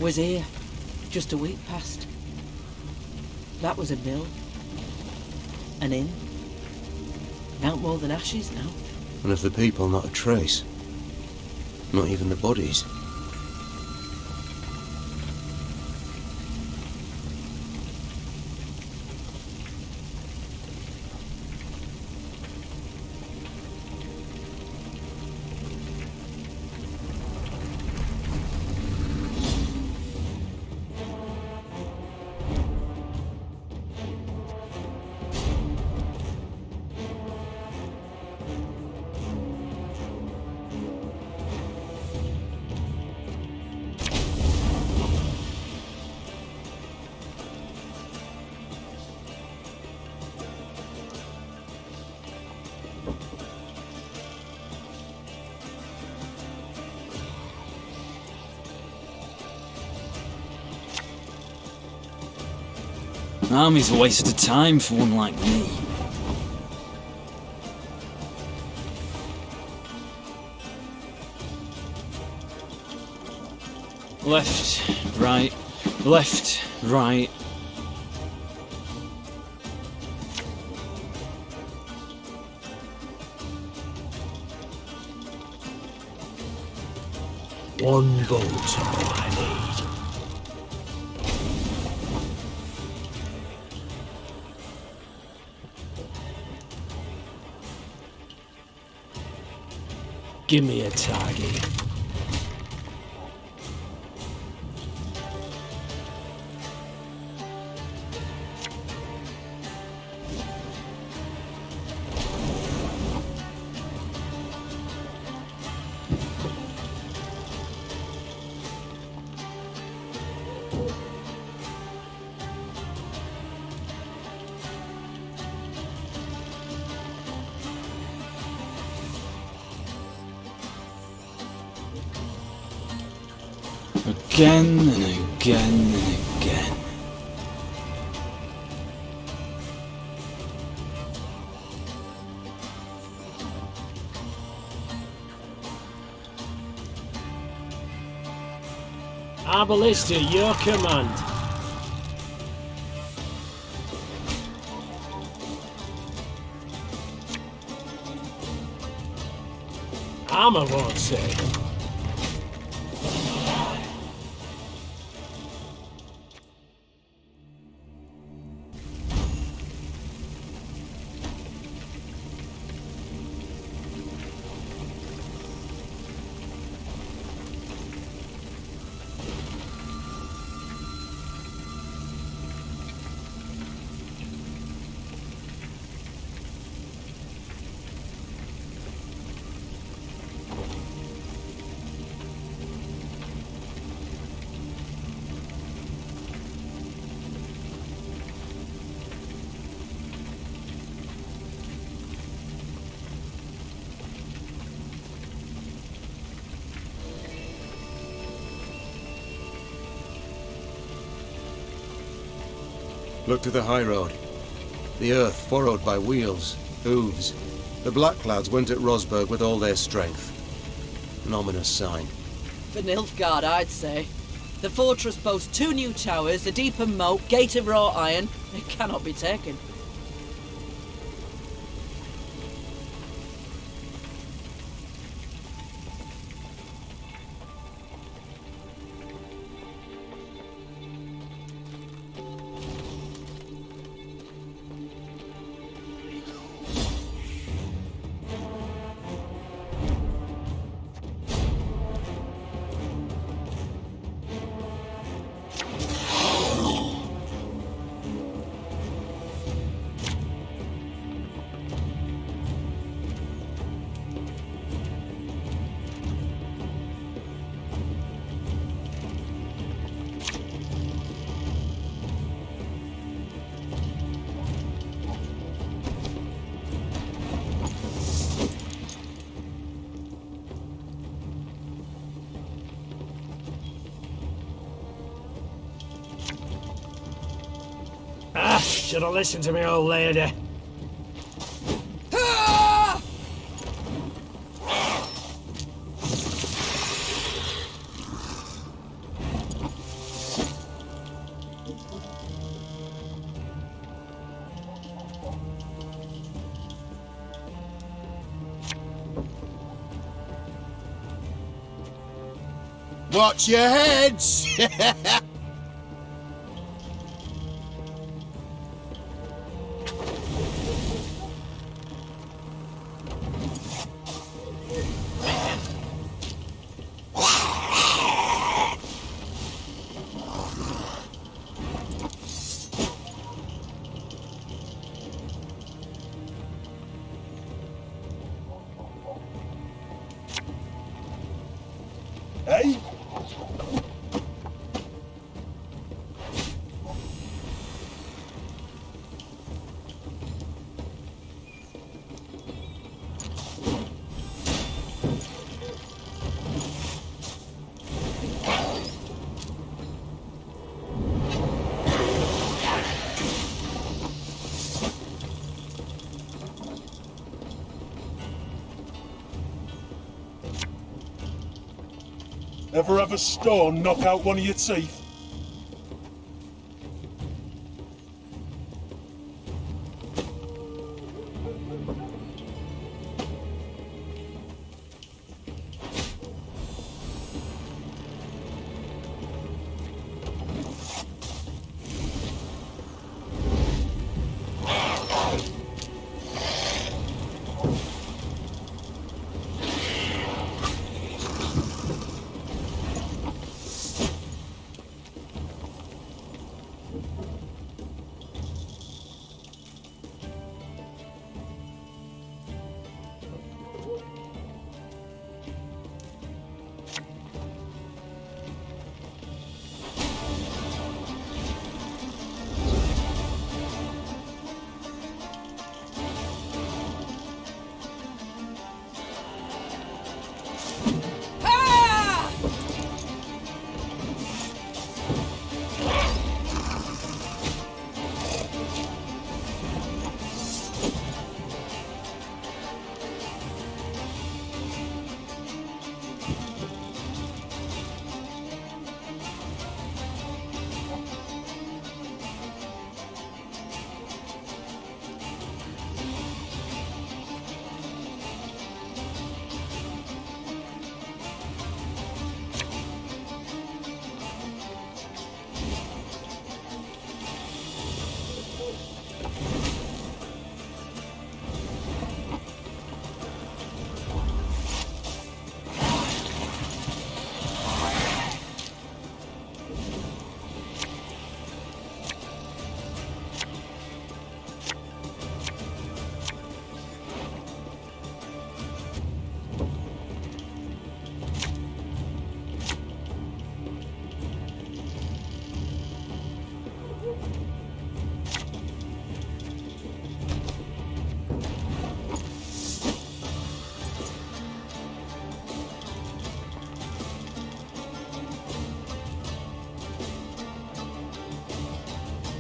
Was here just a week past. That was a mill. An inn. Out more than ashes now. And of the people, not a trace. Not even the bodies. Army's a waste of time for one like me. Left, right, left, right. One bolt all I need. Give me a target. Again and again and again. Arbalista, your command. Armor won't say. Look to the high road. The earth furrowed by wheels, hooves. The black clouds went at Rosberg with all their strength. An ominous sign. For Nilfgaard, I'd say. The fortress boasts 2 new towers, a deeper moat, gate of wrought iron. It cannot be taken. Should have listened to me, old lady. Watch your heads! Hey? Ever have a stone knock out one of your teeth?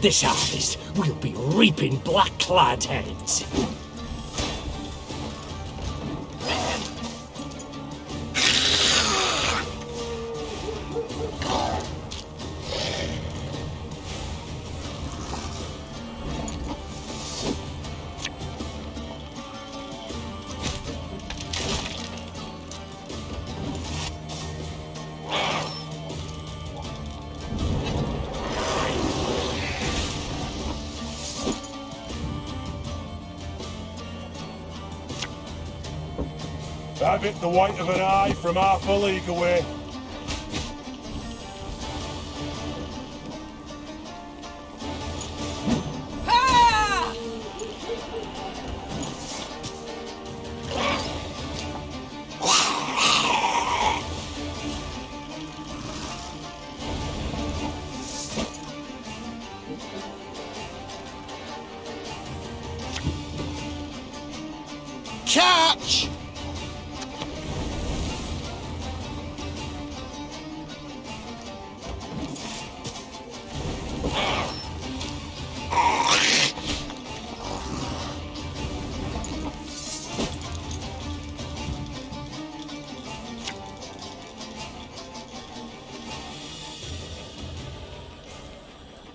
This harvest will be reaping black-clad heads. Have it the white of an eye from half a league away. Catch!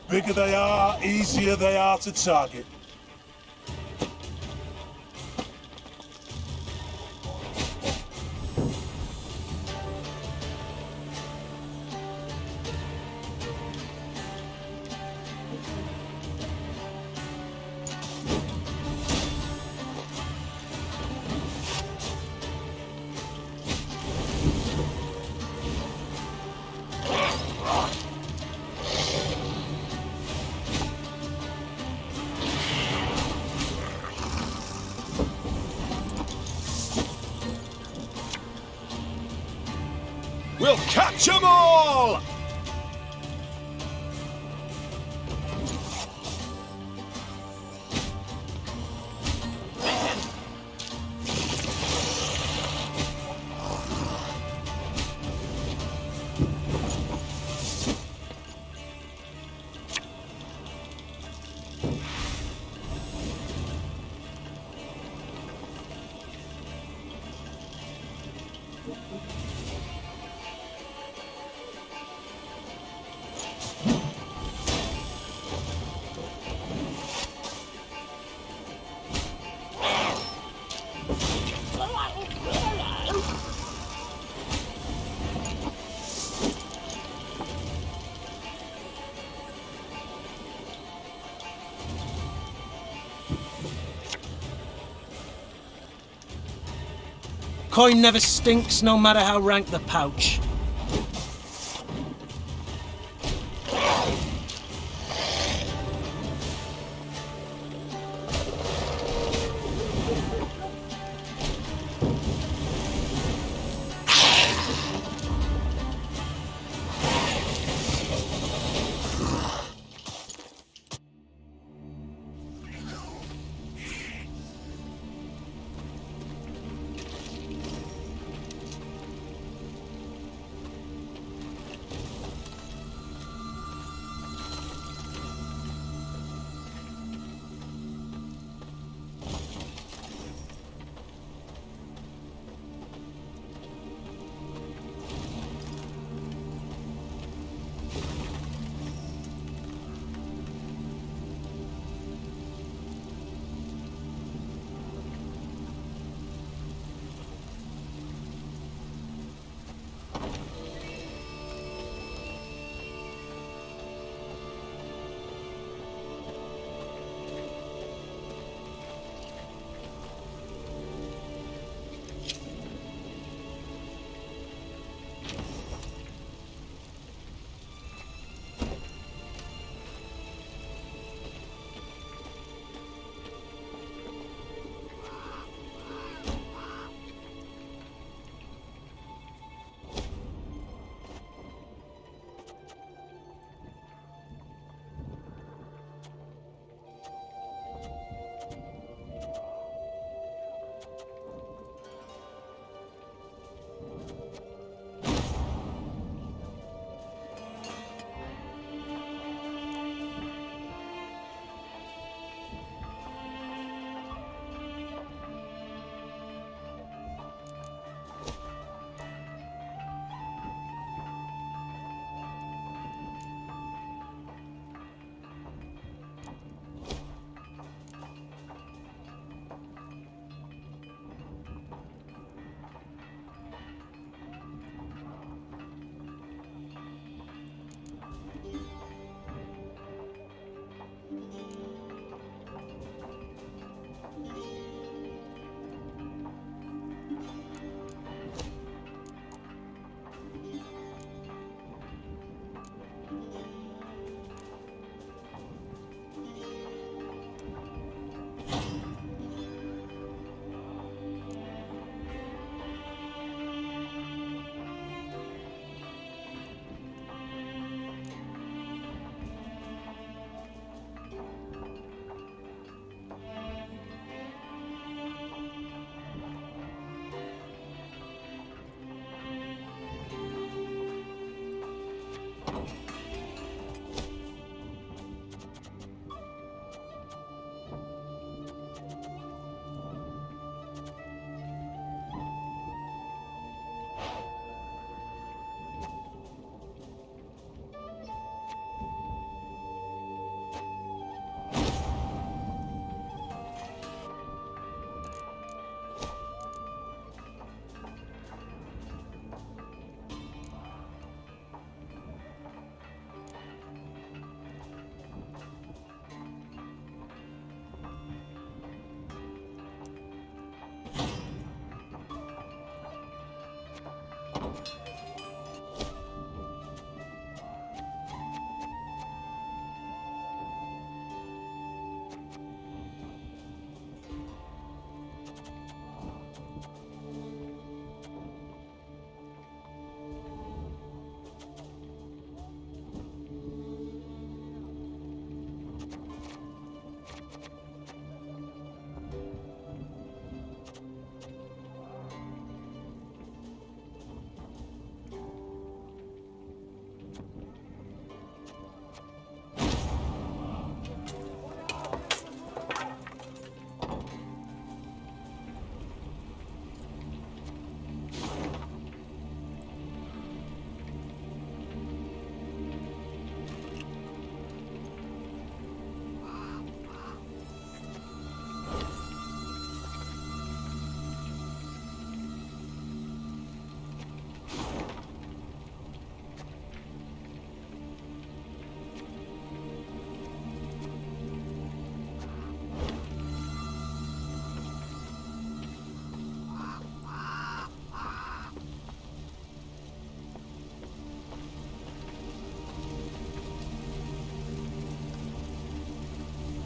Bigger they are, easier they are to target. We'll catch 'em all! Coin never stinks, no matter how rank the pouch.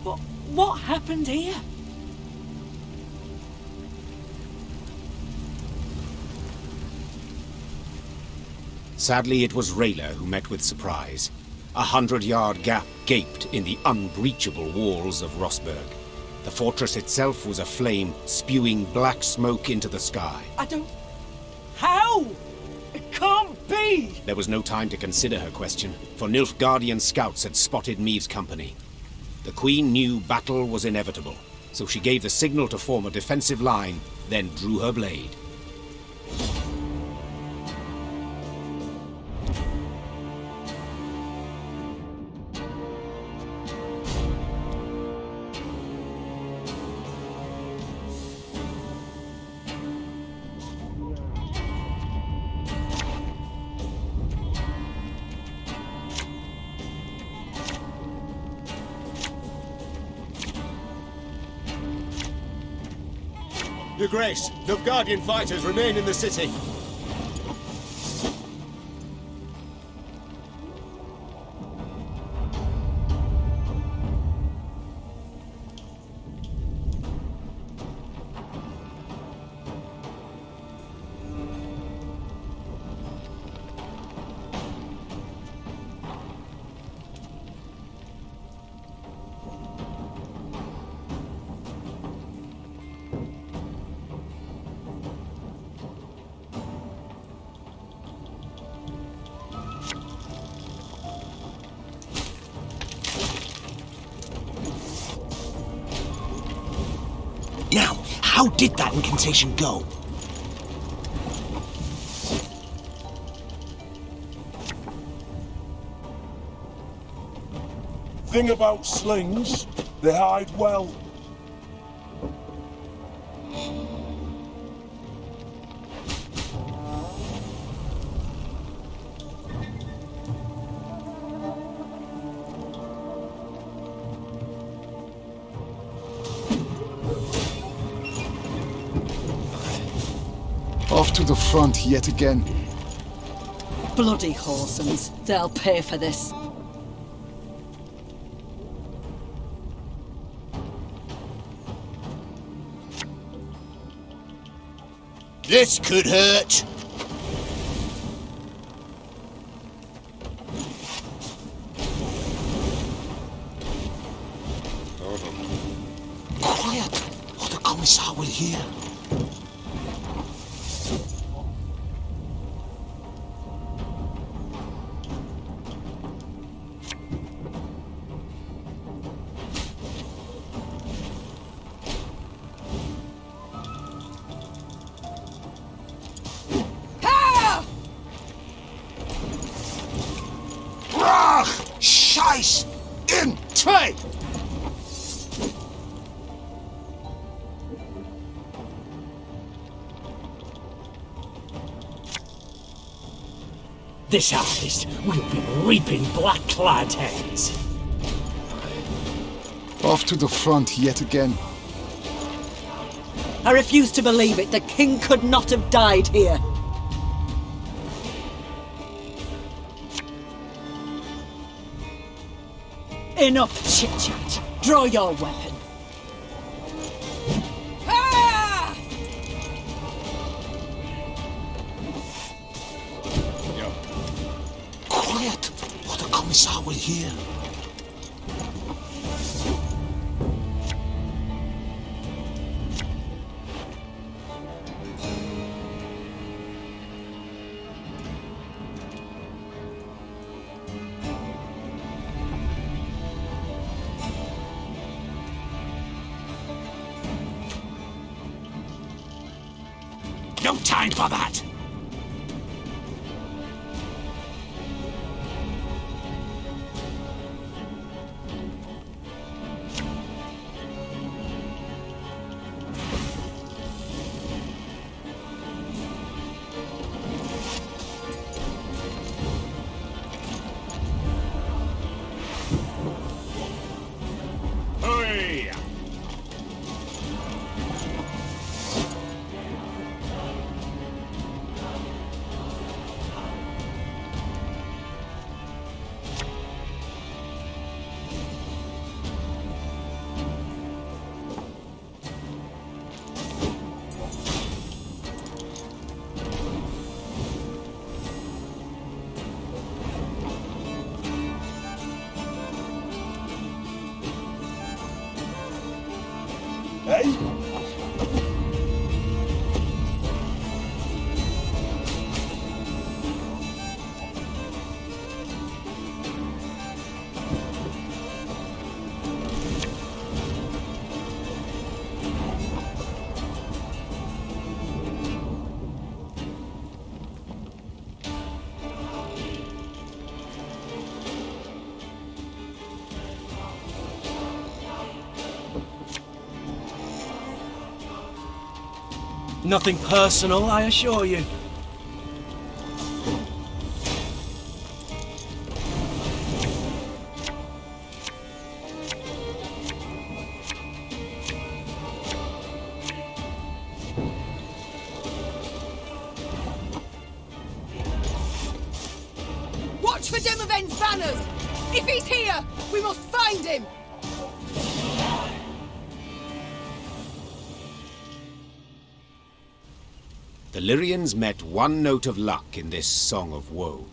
What happened here? Sadly, it was Rayla who met with surprise. 100-yard gap gaped in the unbreachable walls of Rosberg. The fortress itself was aflame, spewing black smoke into the sky. I don't... How? It can't be! There was no time to consider her question, for Nilfgaardian scouts had spotted Meve's company. The Queen knew battle was inevitable, so she gave the signal to form a defensive line, then drew her blade. Your Grace, Nilfgaardian fighters remain in the city. Now, how did that incantation go? Thing about slings, they hide well. Off to the front yet again. Bloody whoresomes. They'll pay for this. This could hurt. Quiet, or the Commissar will hear. Scheiß! In Trade! This harvest will be reaping black-clad heads. Off to the front yet again. I refuse to believe it. The king could not have died here. Enough chit-chat. Draw your weapon. Ah! Quiet, or the Commissar will hear. No time for that! Hurry! Eh? Nothing personal, I assure you. Watch for Demoven's banners! If he's here, we must find him! The Lyrians met one note of luck in this song of woe.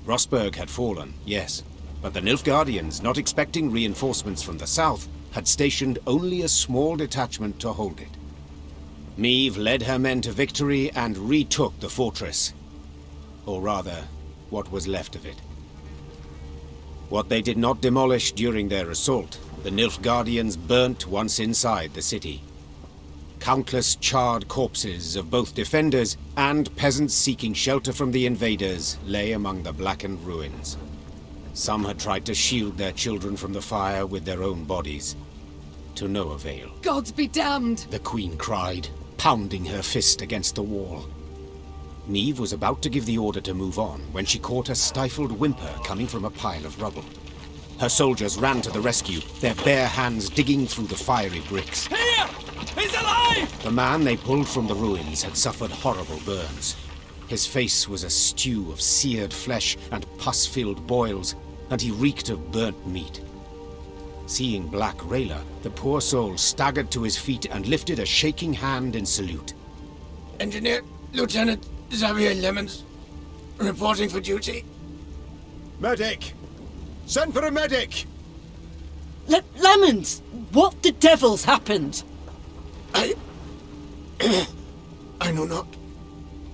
Rosberg had fallen, yes, but the Nilfgaardians, not expecting reinforcements from the south, had stationed only a small detachment to hold it. Meve led her men to victory and retook the fortress. Or rather, what was left of it. What they did not demolish during their assault, the Nilfgaardians burnt once inside the city. Countless charred corpses of both defenders and peasants seeking shelter from the invaders lay among the blackened ruins. Some had tried to shield their children from the fire with their own bodies. To no avail. Gods be damned! The Queen cried, pounding her fist against the wall. Meve was about to give the order to move on when she caught a stifled whimper coming from a pile of rubble. Her soldiers ran to the rescue, their bare hands digging through the fiery bricks. Here! He's alive! The man they pulled from the ruins had suffered horrible burns. His face was a stew of seared flesh and pus-filled boils, and he reeked of burnt meat. Seeing Black Rayla, the poor soul staggered to his feet and lifted a shaking hand in salute. Engineer Lieutenant Xavier Lemons, reporting for duty. Medic! Send for a medic! Lemons! What the devil's happened? I know not.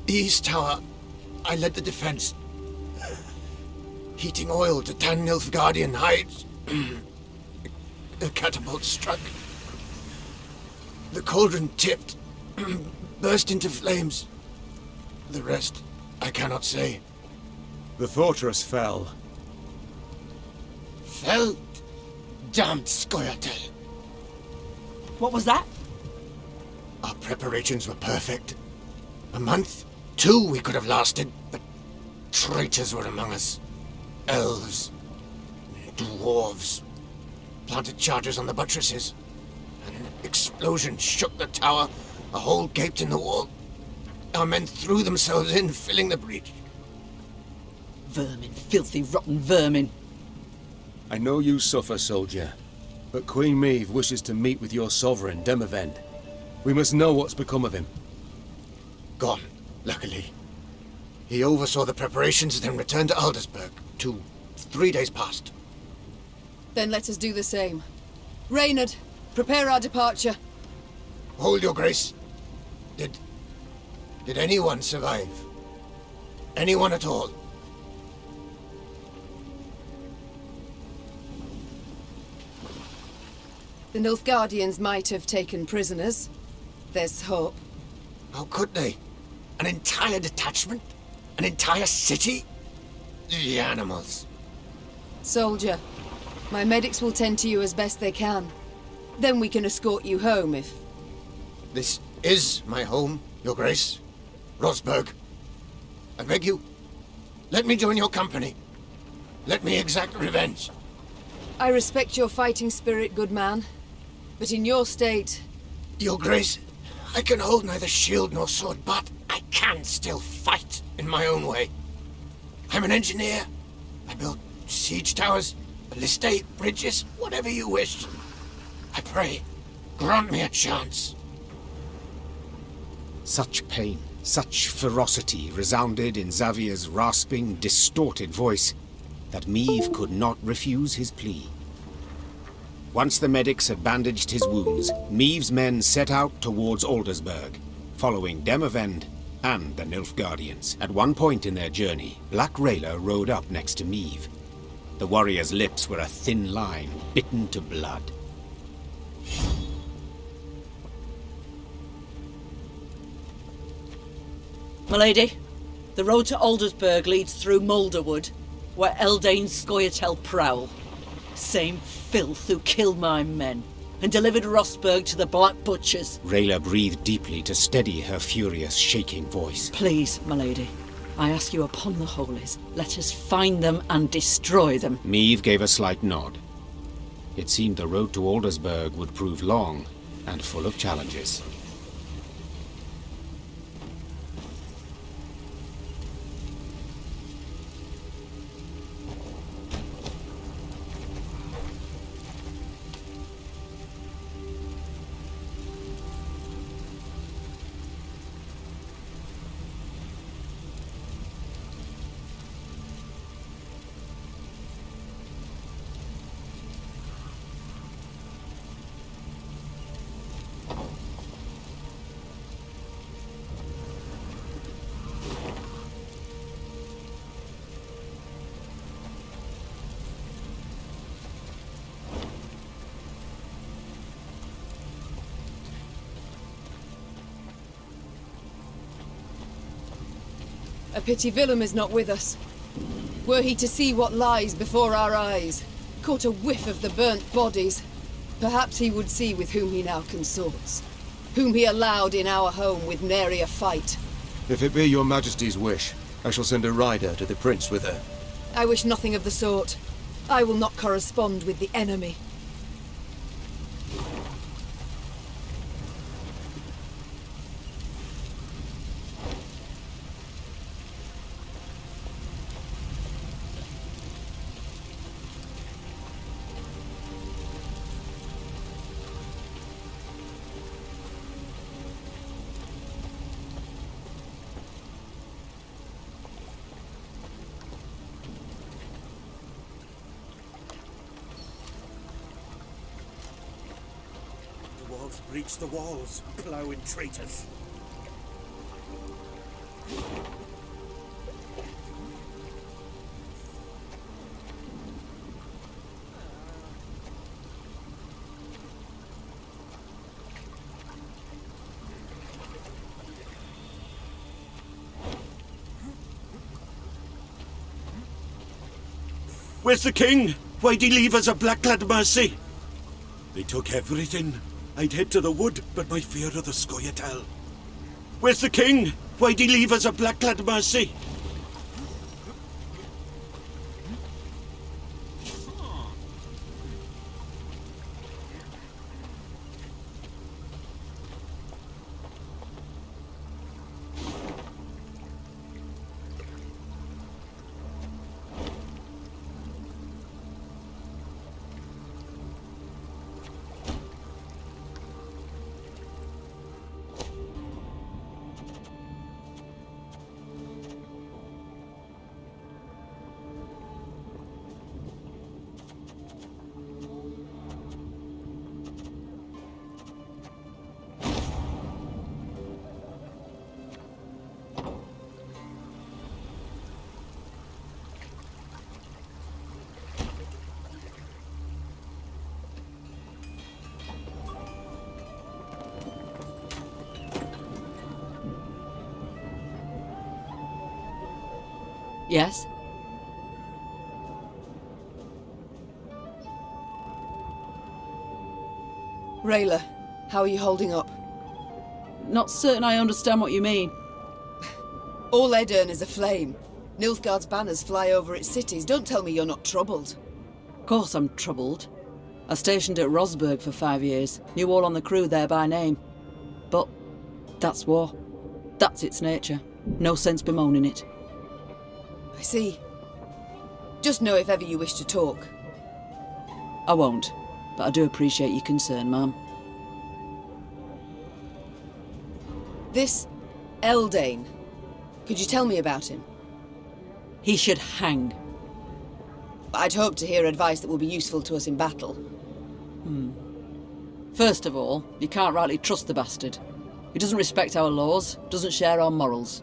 The East Tower, I led the defense. Heating oil to tan Nilfgaardian hides. The catapult struck. The cauldron tipped, burst into flames. The rest, I cannot say. The fortress fell. Fell? Damned Scoia'tael. What was that? Our preparations were perfect. A month, 2 we could have lasted, but traitors were among us. Elves, dwarves, planted charges on the buttresses. An explosion shook the tower, a hole gaped in the wall. Our men threw themselves in, filling the breach. Vermin, filthy, rotten vermin. I know you suffer, soldier, but Queen Meve wishes to meet with your sovereign, Demavend. We must know what's become of him. Gone, luckily. He oversaw the preparations, then returned to Aldersburg 3 days past. Then let us do the same. Reynard, prepare our departure. Hold your grace. Did anyone survive? Anyone at all? The Nilfgaardians might have taken prisoners. There's hope. How could they? An entire detachment? An entire city? The animals. Soldier, my medics will tend to you as best they can. Then we can escort you home if... This is my home, your grace. Rosberg. I beg you, let me join your company. Let me exact revenge. I respect your fighting spirit, good man. But in your state... Your grace, I can hold neither shield nor sword, but I can still fight in my own way. I'm an engineer. I build siege towers, ballistae, bridges, whatever you wish. I pray, grant me a chance. Such pain, such ferocity resounded in Xavier's rasping, distorted voice that Meve could not refuse his plea. Once the medics had bandaged his wounds, Meve's men set out towards Aldersburg, following Demavend and the Nilfgaardians. At one point in their journey, Black Rayla rode up next to Meve. The warrior's lips were a thin line, bitten to blood. Milady, the road to Aldersburg leads through Moulderwood, where Eldain Scoia'tael prowl. Same filth who killed my men and delivered Rosberg to the Black Butchers. Rayla breathed deeply to steady her furious, shaking voice. Please, milady, I ask you upon the holies, let us find them and destroy them. Meve gave a slight nod. It seemed the road to Aldersburg would prove long and full of challenges. A pity Willem is not with us. Were he to see what lies before our eyes, caught a whiff of the burnt bodies, perhaps he would see with whom he now consorts, whom he allowed in our home with nary a fight. If it be your majesty's wish, I shall send a rider to the prince with her. I wish nothing of the sort. I will not correspond with the enemy. Breach the walls, ploughing traitors. Where's the king? Why'd he leave us a black-clad mercy? They took everything. I'd head to the wood, but my fear of the Scoia'tael. Where's the king? Why'd he leave us a black-clad mercy? Yes? Rayla, how are you holding up? Not certain I understand what you mean. All Eldain is aflame. Nilfgaard's banners fly over its cities. Don't tell me you're not troubled. Of course I'm troubled. I stationed at Rosberg for 5 years. Knew all on the crew there by name. But that's war. That's its nature. No sense bemoaning it. I see. Just know if ever you wish to talk. I won't, but I do appreciate your concern, ma'am. This Eldain, could you tell me about him? He should hang. I'd hope to hear advice that will be useful to us in battle. First of all, you can't rightly trust the bastard. He doesn't respect our laws, doesn't share our morals.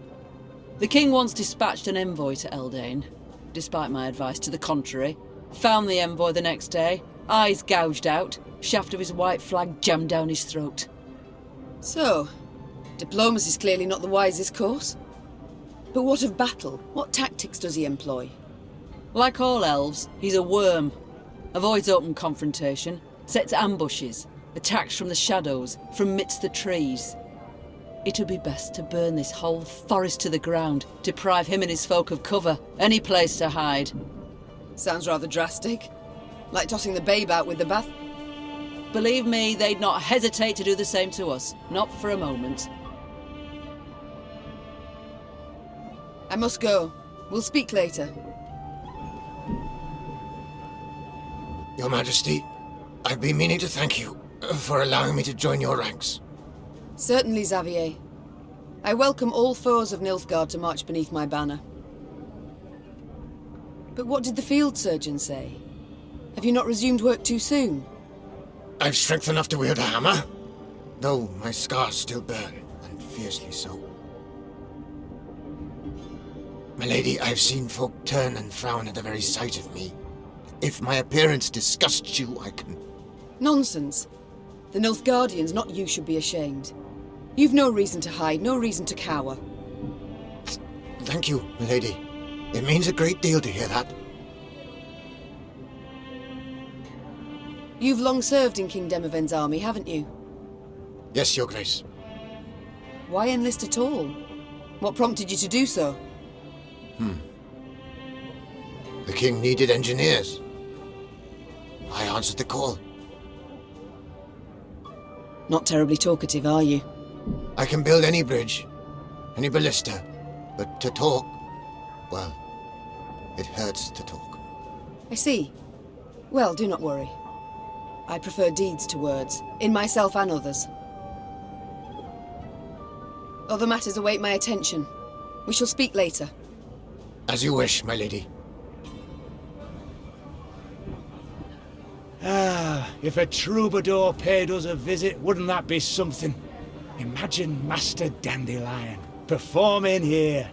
The king once dispatched an envoy to Eldain, despite my advice to the contrary. Found the envoy the next day, eyes gouged out, shaft of his white flag jammed down his throat. So, diplomacy's clearly not the wisest course. But what of battle? What tactics does he employ? Like all elves, he's a worm. Avoids open confrontation, sets ambushes, attacks from the shadows, from midst the trees. It would be best to burn this whole forest to the ground, deprive him and his folk of cover, any place to hide. Sounds rather drastic. Like tossing the babe out with the bath. Believe me, they'd not hesitate to do the same to us. Not for a moment. I must go. We'll speak later. Your Majesty, I've been meaning to thank you for allowing me to join your ranks. Certainly, Xavier. I welcome all foes of Nilfgaard to march beneath my banner. But what did the field surgeon say? Have you not resumed work too soon? I've strength enough to wield a hammer, though my scars still burn, and fiercely so. My lady, I've seen folk turn and frown at the very sight of me. If my appearance disgusts you, I can... Nonsense. The Nilfgaardians, not you, should be ashamed. You've no reason to hide, no reason to cower. Thank you, my lady. It means a great deal to hear that. You've long served in King Demoven's army, haven't you? Yes, Your Grace. Why enlist at all? What prompted you to do so? The king needed engineers. I answered the call. Not terribly talkative, are you? I can build any bridge, any ballista, but to talk, well, it hurts to talk. I see. Well, do not worry. I prefer deeds to words, in myself and others. Other matters await my attention. We shall speak later. As you wish, my lady. If a troubadour paid us a visit, wouldn't that be something? Imagine Master Dandelion performing here.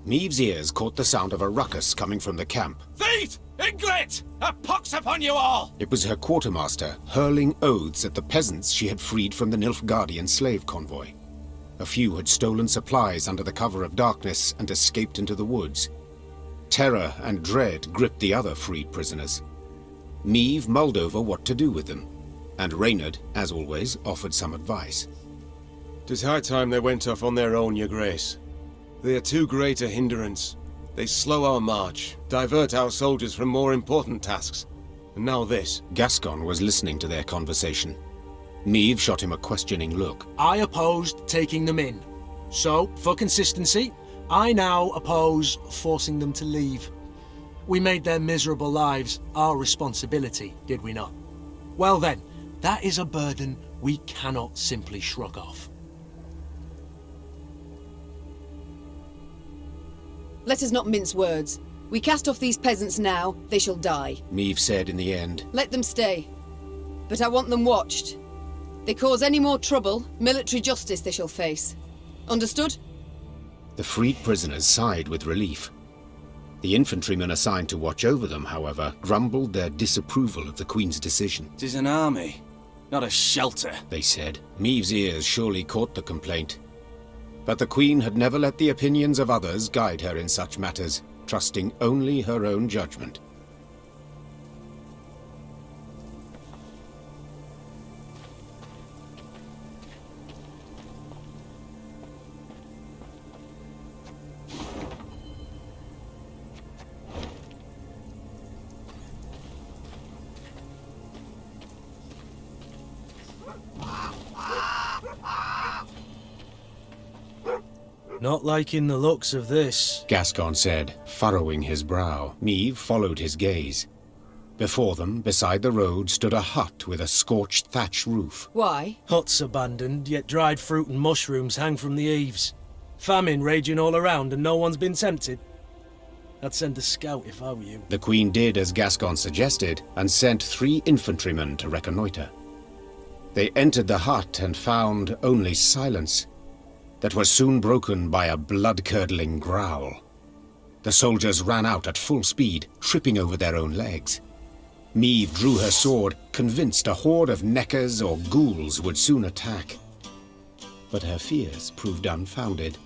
Meve's ears caught the sound of a ruckus coming from the camp. Feet! Inglet! A pox upon you all! It was her quartermaster hurling oaths at the peasants she had freed from the Nilfgaardian slave convoy. A few had stolen supplies under the cover of darkness and escaped into the woods. Terror and dread gripped the other freed prisoners. Meve mulled over what to do with them, and Reynard, as always, offered some advice. 'Tis high time they went off on their own, Your Grace. They are too great a hindrance. They slow our march, divert our soldiers from more important tasks. And now this. Gascon was listening to their conversation. Meve shot him a questioning look. I opposed taking them in. So, for consistency, I now oppose forcing them to leave. We made their miserable lives our responsibility, did we not? Well then, that is a burden we cannot simply shrug off. Let us not mince words. We cast off these peasants now, they shall die. Meve said in the end. Let them stay. But I want them watched. They cause any more trouble, military justice they shall face. Understood? The freed prisoners sighed with relief. The infantrymen assigned to watch over them, however, grumbled their disapproval of the Queen's decision. "'Tis an army, not a shelter," they said. Meve's ears surely caught the complaint. But the Queen had never let the opinions of others guide her in such matters, trusting only her own judgment. Not liking the looks of this, Gascon said, furrowing his brow. Meve followed his gaze. Before them, beside the road, stood a hut with a scorched thatch roof. Why? Hut's abandoned, yet dried fruit and mushrooms hang from the eaves. Famine raging all around and no one's been tempted. I'd send a scout if I were you. The Queen did as Gascon suggested, and sent 3 infantrymen to reconnoitre. They entered the hut and found only silence, that was soon broken by a blood-curdling growl. The soldiers ran out at full speed, tripping over their own legs. Meve drew her sword, convinced a horde of neckers or ghouls would soon attack. But her fears proved unfounded.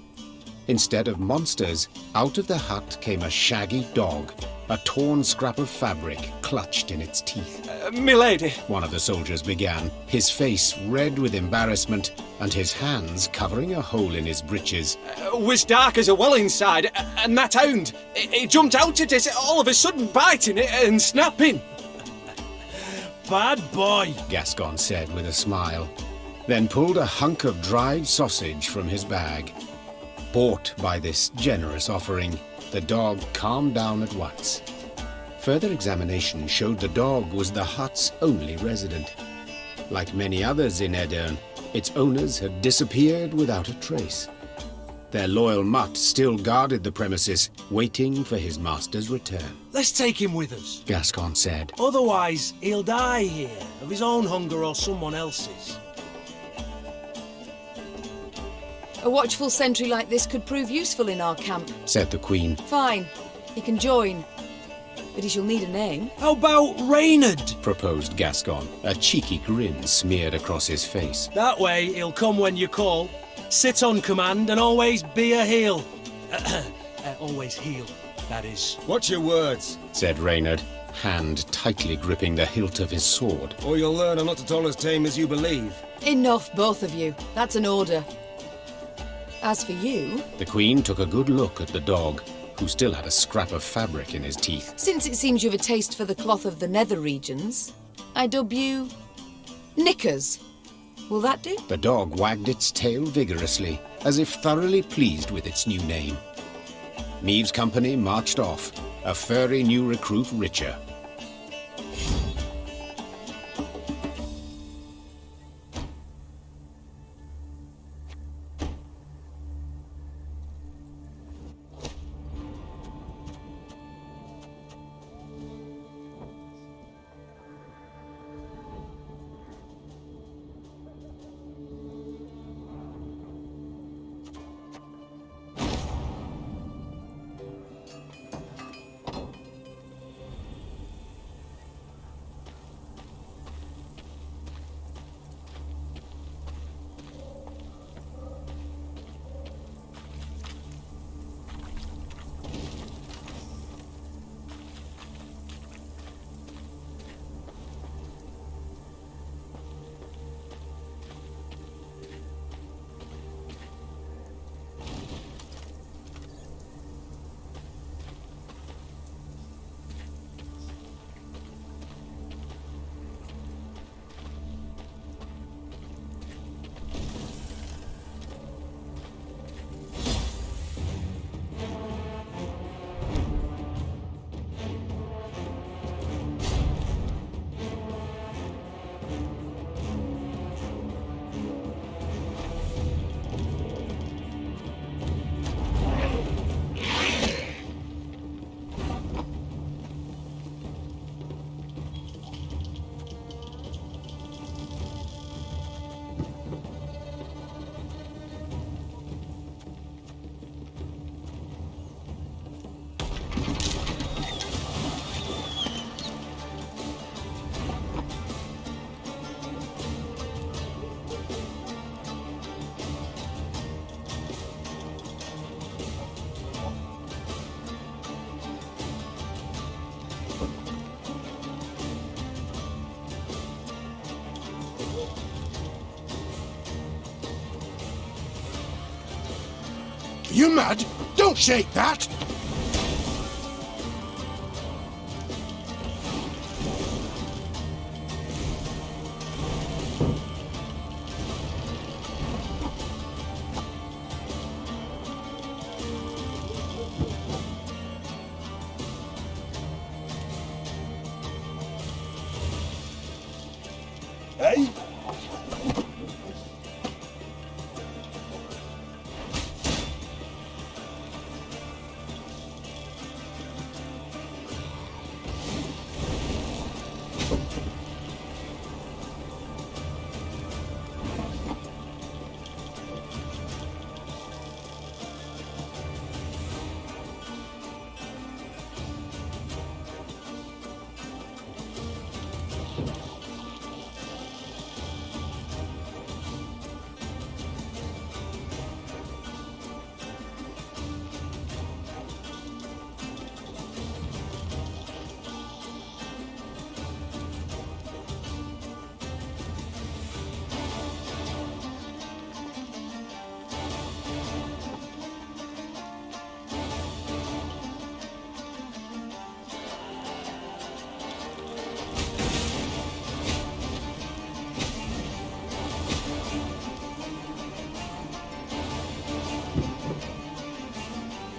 Instead of monsters, out of the hut came a shaggy dog, a torn scrap of fabric clutched in its teeth. Milady! One of the soldiers began, his face red with embarrassment and his hands covering a hole in his breeches. Was dark as a well inside, and that hound, it jumped out at us, all of a sudden biting it and snapping. Bad boy, Gascon said with a smile, then pulled a hunk of dried sausage from his bag. Bought by this generous offering, the dog calmed down at once. Further examination showed the dog was the hut's only resident. Like many others in Eldain, its owners had disappeared without a trace. Their loyal mutt still guarded the premises, waiting for his master's return. Let's take him with us, Gascon said. Otherwise, he'll die here, of his own hunger or someone else's. A watchful sentry like this could prove useful in our camp, said the Queen. Fine, he can join. But he shall need a name. How about Reynard? Proposed Gascon. A cheeky grin smeared across his face. That way, he'll come when you call, sit on command, and always be a heel. Always heel, that is. Watch your words, said Reynard, hand tightly gripping the hilt of his sword. or you'll learn I'm not at all as tame as you believe. Enough, both of you. That's an order. As for you... The Queen took a good look at the dog, who still had a scrap of fabric in his teeth. Since it seems you've a taste for the cloth of the nether regions, I dub you... Knickers. Will that do? The dog wagged its tail vigorously, as if thoroughly pleased with its new name. Meve's company marched off, a furry new recruit richer. You mad? Don't shake that! Eh?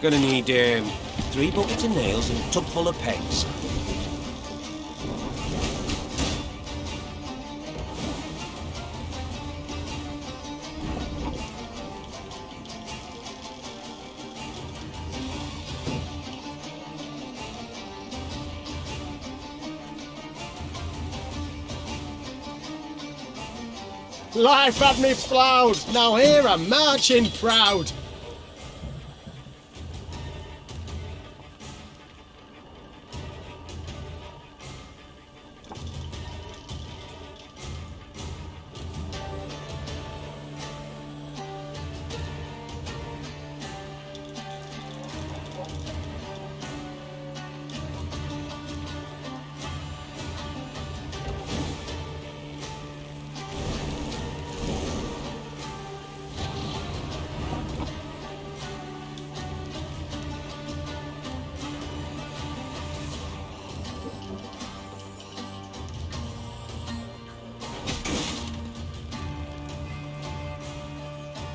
Gonna need 3 buckets of nails and a tub full of pegs. Life had me ploughed, now here I'm marching proud.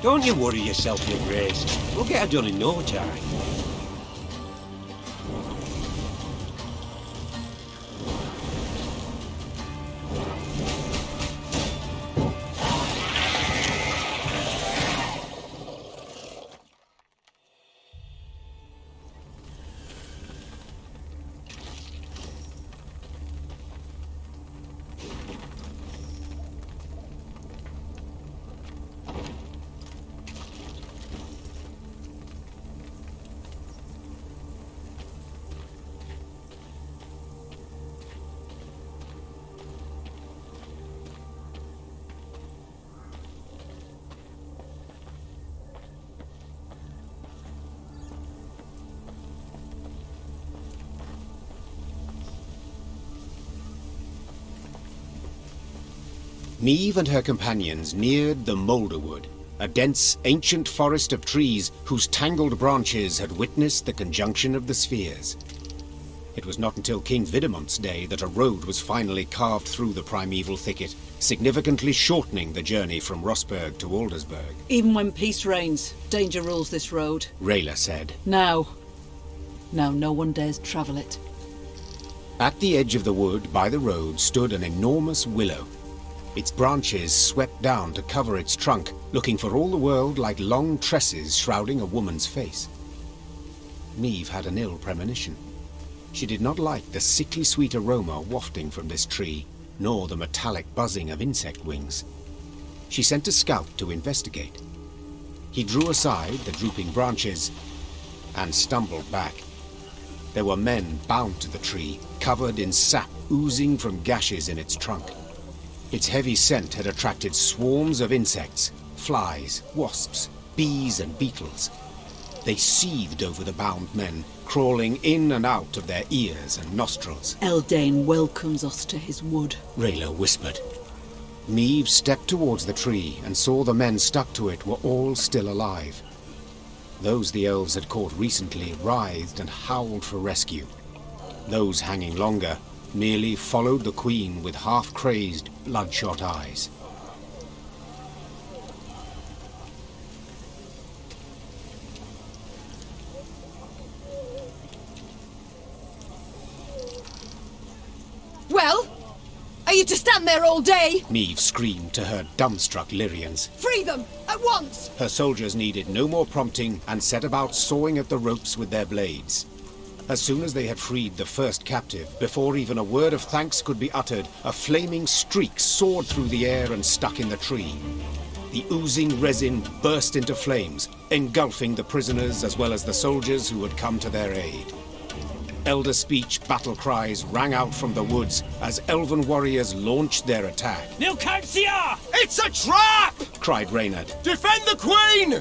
Don't you worry yourself, Your Grace. We'll get her done in no time. Meve and her companions neared the Moulderwood, a dense, ancient forest of trees whose tangled branches had witnessed the conjunction of the spheres. It was not until King Vidamont's day that a road was finally carved through the primeval thicket, significantly shortening the journey from Rosberg to Aldersberg. Even when peace reigns, danger rules this road. Rayla said. Now no one dares travel it. At the edge of the wood by the road stood an enormous willow. Its branches swept down to cover its trunk, looking for all the world like long tresses shrouding a woman's face. Meve had an ill premonition. She did not like the sickly sweet aroma wafting from this tree, nor the metallic buzzing of insect wings. She sent a scout to investigate. He drew aside the drooping branches and stumbled back. There were men bound to the tree, covered in sap oozing from gashes in its trunk. Its heavy scent had attracted swarms of insects, flies, wasps, bees and beetles. They seethed over the bound men, crawling in and out of their ears and nostrils. Eldain welcomes us to his wood, Rayla whispered. Meve stepped towards the tree and saw the men stuck to it were all still alive. Those the elves had caught recently writhed and howled for rescue. Those hanging longer merely followed the Queen with half-crazed, bloodshot eyes. Well, Are you to stand there all day? Meve screamed to her dumbstruck Lyrians. Free them! At once! Her soldiers needed no more prompting and set about sawing at the ropes with their blades. As soon as they had freed the first captive, before even a word of thanks could be uttered, a flaming streak soared through the air and stuck in the tree. The oozing resin burst into flames, engulfing the prisoners as well as the soldiers who had come to their aid. Elder speech battle cries rang out from the woods as elven warriors launched their attack. Nilkancia! It's a trap! Cried Reynard. Defend the Queen!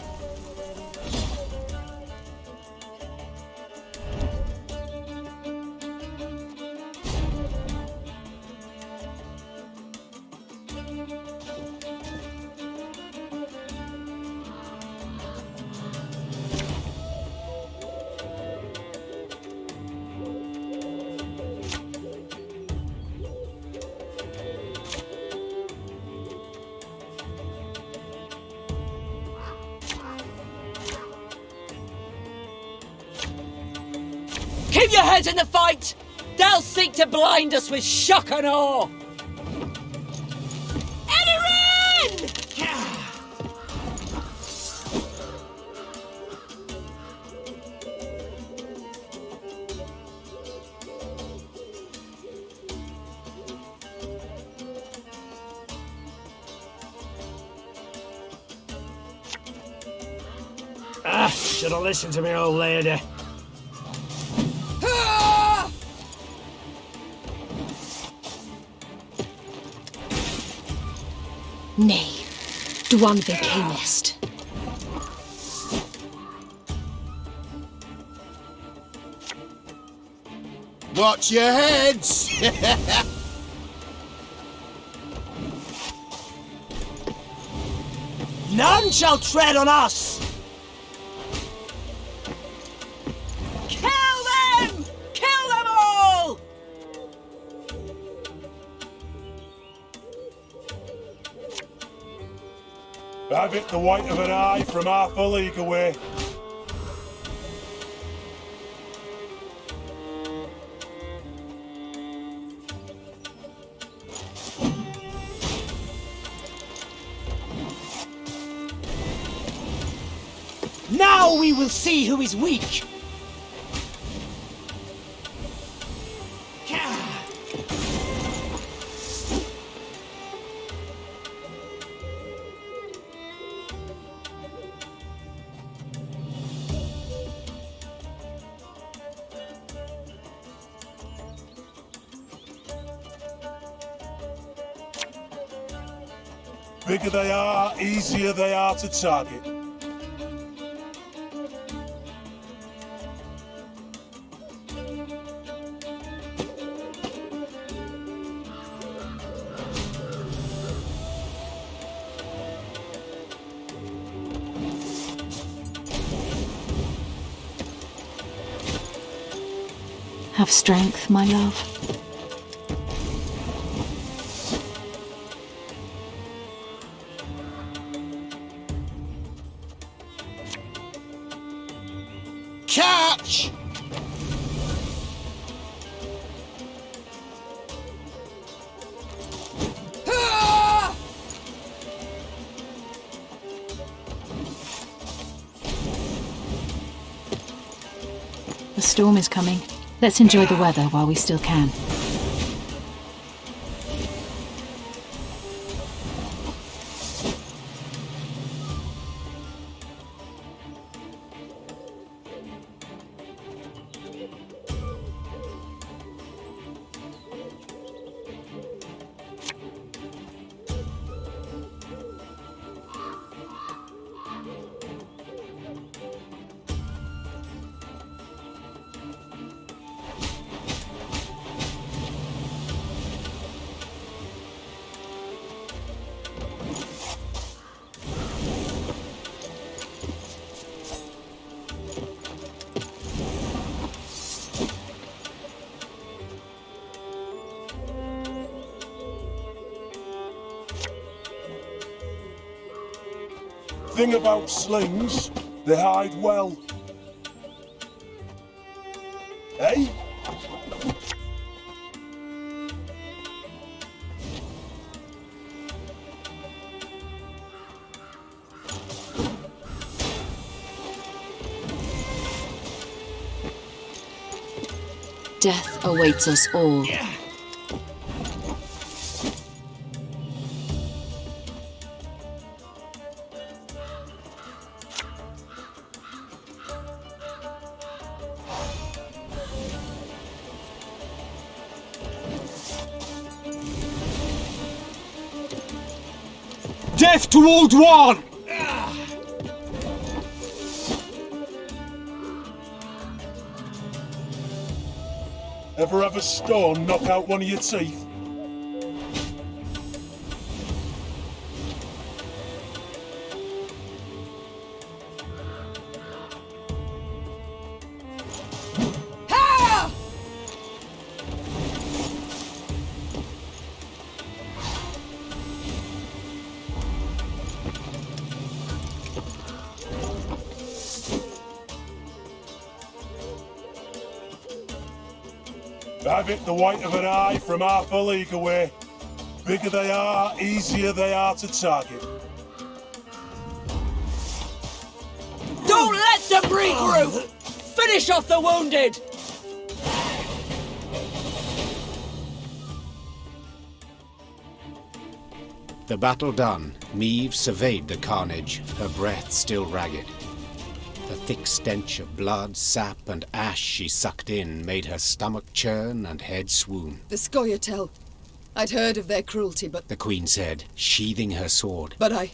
Keep your heads in the fight! They'll seek to blind us with shock and awe! Edarin! Should have listened to me, old lady. Nay, Dwanvig camest. Watch your heads! None shall tread on us! Kill them! Kill them all! Have it the white of an eye from half a league away. Now we will see who is weak! Bigger they are, easier they are to target. Have strength, my love. Catch! The storm is coming. Let's enjoy the weather while we still can. Thing about slings, they hide well. Eh? Death awaits us all. Death to Old One! Ever have a stone knock out one of your teeth? Have it the white of an eye from half a league away. Bigger they are, easier they are to target. Don't let them regroup! Finish off the wounded! The battle done, Meve surveyed the carnage, her breath still ragged. The thick stench of blood, sap, and ash she sucked in made her stomach churn and head swoon. The Scoia'tael. I'd heard of their cruelty, but... The Queen said, sheathing her sword. But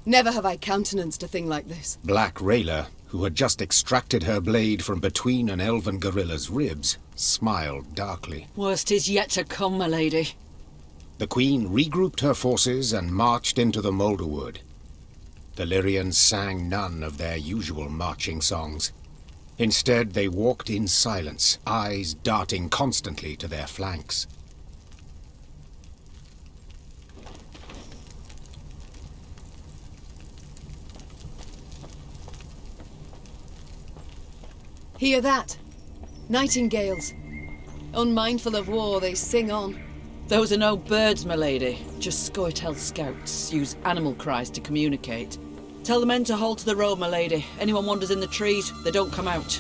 never have I countenanced a thing like this. Black Rayla, who had just extracted her blade from between an elven gorilla's ribs, smiled darkly. Worst is yet to come, my lady. The Queen regrouped her forces and marched into the Moulderwood. The Lyrians sang none of their usual marching songs. Instead, they walked in silence, eyes darting constantly to their flanks. Hear that? Nightingales. Unmindful of war, they sing on. Those are no birds, my lady. Just Scoia'tael scouts use animal cries to communicate. Tell the men to hold to the road, my lady. Anyone wanders in the trees, they don't come out.